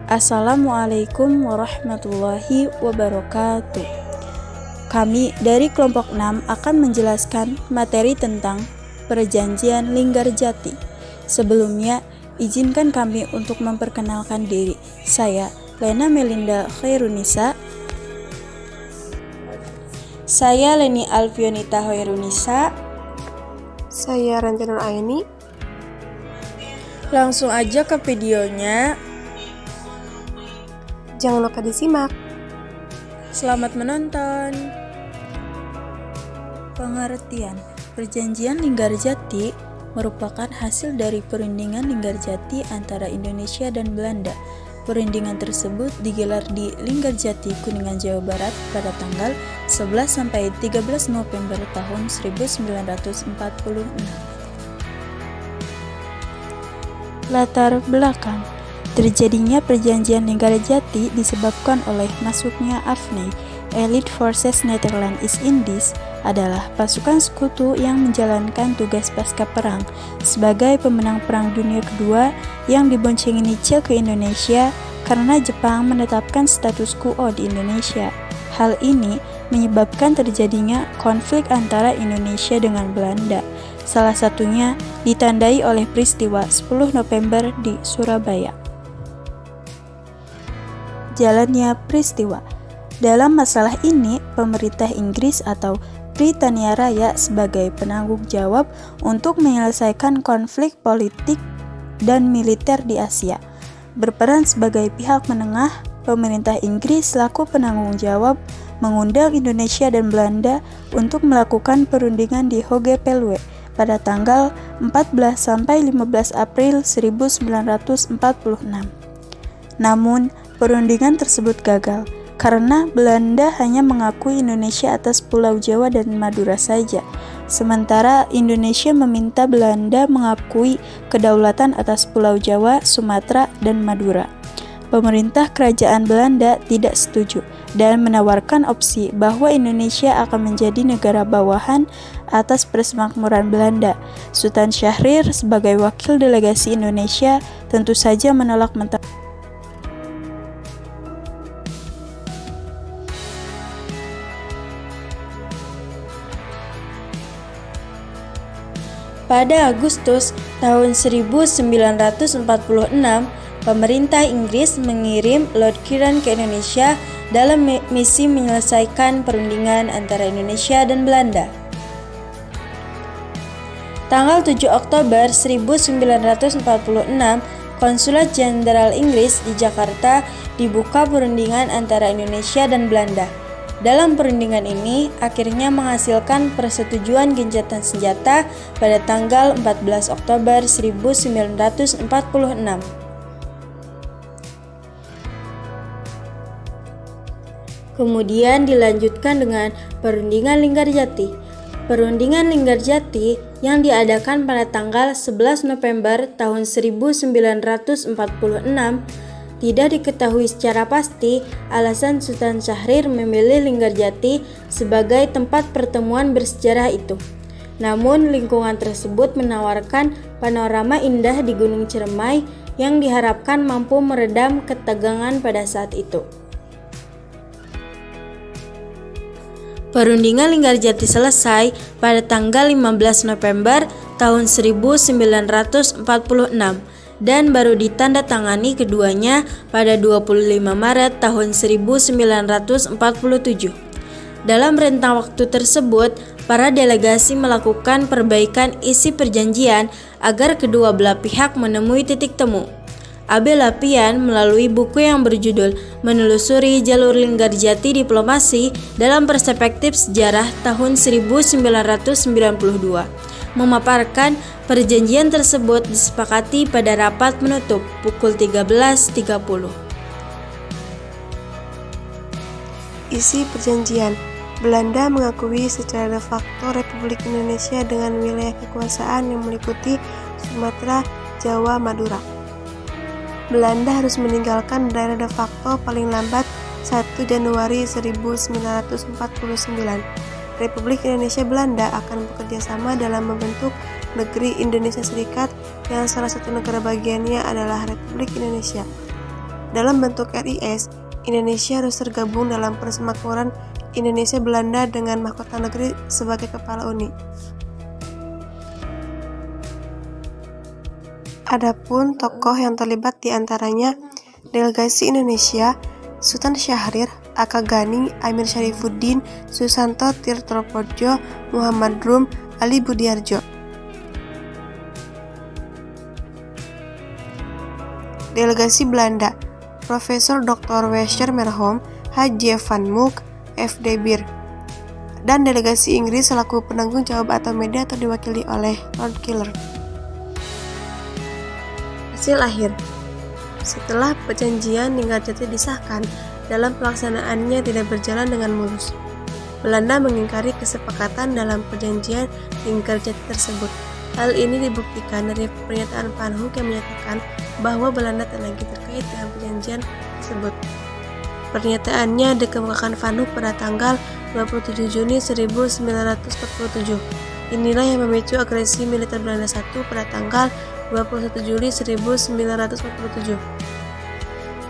Assalamualaikum warahmatullahi wabarakatuh. Kami dari kelompok 6 akan menjelaskan materi tentang Perjanjian Linggarjati. Sebelumnya, izinkan kami untuk memperkenalkan diri. Saya Lena Melinda Khairunisa. Saya Leni Alfionita Khairunisa. Saya Ranjanur Aini. Langsung aja ke videonya. Jangan lupa disimak. Selamat menonton. Pengertian Perjanjian Linggarjati merupakan hasil dari perundingan Linggarjati antara Indonesia dan Belanda. Perundingan tersebut digelar di Linggarjati, Kuningan, Jawa Barat pada tanggal 11 sampai 13 November tahun 1946. Latar belakang terjadinya Perjanjian Linggarjati disebabkan oleh masuknya AFNI, Allied Forces Netherlands East Indies, adalah pasukan sekutu yang menjalankan tugas pasca perang sebagai pemenang Perang Dunia Kedua yang diboncengi Nietzsche ke Indonesia karena Jepang menetapkan status quo di Indonesia. Hal ini menyebabkan terjadinya konflik antara Indonesia dengan Belanda. Salah satunya ditandai oleh peristiwa 10 November di Surabaya. Jalannya peristiwa. Dalam masalah ini, pemerintah Inggris atau Britania Raya sebagai penanggung jawab untuk menyelesaikan konflik politik dan militer di Asia. Berperan sebagai pihak menengah, pemerintah Inggris selaku penanggung jawab mengundang Indonesia dan Belanda untuk melakukan perundingan di Hoge Pelwe pada tanggal 14 sampai 15 April 1946. Namun, perundingan tersebut gagal karena Belanda hanya mengakui Indonesia atas Pulau Jawa dan Madura saja, sementara Indonesia meminta Belanda mengakui kedaulatan atas Pulau Jawa, Sumatera, dan Madura. Pemerintah Kerajaan Belanda tidak setuju dan menawarkan opsi bahwa Indonesia akan menjadi negara bawahan atas persemakmuran Belanda. Sultan Syahrir sebagai wakil delegasi Indonesia tentu saja menolak mentah. Pada Agustus tahun 1946, pemerintah Inggris mengirim Lord Kiran ke Indonesia dalam misi menyelesaikan perundingan antara Indonesia dan Belanda. Tanggal 7 Oktober 1946, Konsulat Jenderal Inggris di Jakarta dibuka perundingan antara Indonesia dan Belanda. Dalam perundingan ini akhirnya menghasilkan persetujuan gencatan senjata pada tanggal 14 Oktober 1946. Kemudian dilanjutkan dengan Perundingan Linggarjati. Perundingan Linggarjati yang diadakan pada tanggal 11 November tahun 1946 tidak diketahui secara pasti alasan Sultan Syahrir memilih Linggarjati sebagai tempat pertemuan bersejarah itu. Namun lingkungan tersebut menawarkan panorama indah di Gunung Ciremai yang diharapkan mampu meredam ketegangan pada saat itu. Perundingan Linggarjati selesai pada tanggal 15 November tahun 1946 dan baru ditandatangani keduanya pada 25 Maret tahun 1947. Dalam rentang waktu tersebut, para delegasi melakukan perbaikan isi perjanjian agar kedua belah pihak menemui titik temu. Abel Lapian melalui buku yang berjudul Menelusuri Jalur Linggarjati Diplomasi dalam Perspektif Sejarah tahun 1992 memaparkan perjanjian tersebut disepakati pada rapat menutup pukul 13.30. Isi perjanjian. Belanda mengakui secara de facto Republik Indonesia dengan wilayah kekuasaan yang meliputi Sumatera, Jawa, Madura. Belanda harus meninggalkan daerah de facto paling lambat 1 Januari 1949. Republik Indonesia Belanda akan bekerja sama dalam membentuk negeri Indonesia Serikat yang salah satu negara bagiannya adalah Republik Indonesia. Dalam bentuk RIS, Indonesia harus tergabung dalam persemakmuran Indonesia Belanda dengan mahkota negeri sebagai kepala uni. Adapun tokoh yang terlibat diantaranya delegasi Indonesia, Sultan Syahrir, Aka Gani, Amir Syarifuddin, Susanto Tirtopodjo, Muhammad Rum, Ali Budiarjo. Delegasi Belanda, Profesor Dr. Wessel Merhom, H.J. van Mook, F. de Beer. Dan delegasi Inggris selaku penanggung jawab atau media atau diwakili oleh Lord Killer. Hasil akhir. Setelah perjanjian Linggarjati disahkan, dalam pelaksanaannya tidak berjalan dengan mulus. Belanda mengingkari kesepakatan dalam perjanjian Linggarjati tersebut. Hal ini dibuktikan dari pernyataan Van Hoek yang menyatakan bahwa Belanda tak lagi terkait dengan perjanjian tersebut. Pernyataannya dikemukakan Van Hoek pada tanggal 27 Juni 1947. Inilah yang memicu agresi militer Belanda I pada tanggal 21 Juli 1947.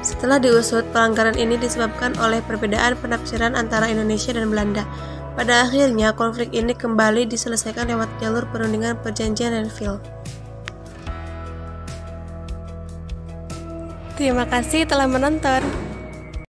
Setelah diusut, pelanggaran ini disebabkan oleh perbedaan penafsiran antara Indonesia dan Belanda. Pada akhirnya, konflik ini kembali diselesaikan lewat jalur perundingan perjanjian Renville. Terima kasih telah menonton.